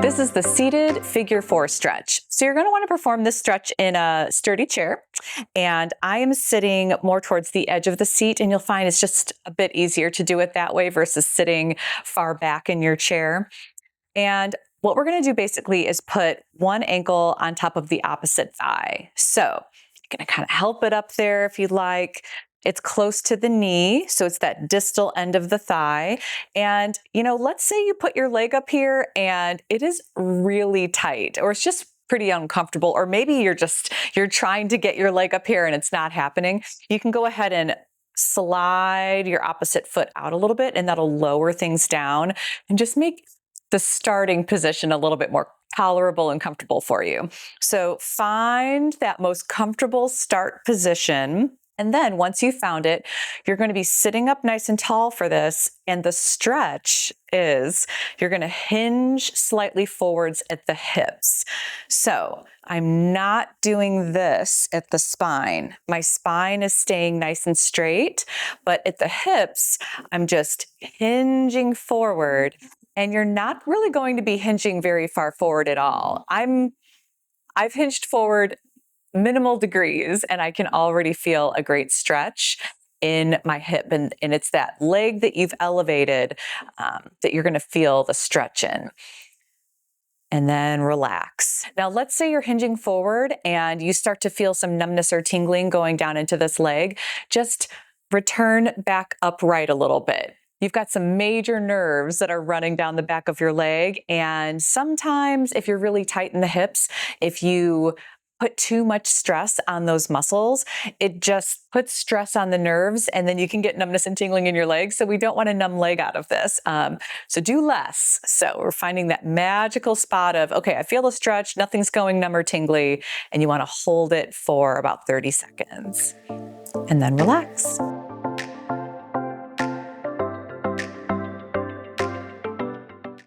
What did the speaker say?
This is the seated figure 4 stretch. So you're going to want to perform this stretch in a sturdy chair. And I am sitting more towards the edge of the seat, and you'll find it's just a bit easier to do it that way versus sitting far back in your chair. And what we're going to do basically is put one ankle on top of the opposite thigh. So you're going to kind of help it up there if you'd like. It's close to the knee, so it's that distal end of the thigh. And, let's say you put your leg up here and it is really tight, or it's just pretty uncomfortable, or maybe you're trying to get your leg up here and it's not happening. You can go ahead and slide your opposite foot out a little bit, and that'll lower things down and just make the starting position a little bit more tolerable and comfortable for you. So find that most comfortable start position. And then once you've found it, you're going to be sitting up nice and tall for this. And the stretch is you're going to hinge slightly forwards at the hips. So I'm not doing this at the spine. My spine is staying nice and straight, but at the hips, I'm just hinging forward. And you're not really going to be hinging very far forward at all. I've hinged forward minimal degrees, and I can already feel a great stretch in my hip. And it's that leg that you've elevated that you're going to feel the stretch in. And then relax. Now, let's say you're hinging forward and you start to feel some numbness or tingling going down into this leg. Just return back upright a little bit. You've got some major nerves that are running down the back of your leg. And sometimes if you're really tight in the hips, if you put too much stress on those muscles, it just puts stress on the nerves, and then you can get numbness and tingling in your legs. So we don't want a numb leg out of this. So do less. So we're finding that magical spot of, okay, I feel the stretch, nothing's going numb or tingly, and you want to hold it for about 30 seconds and then relax.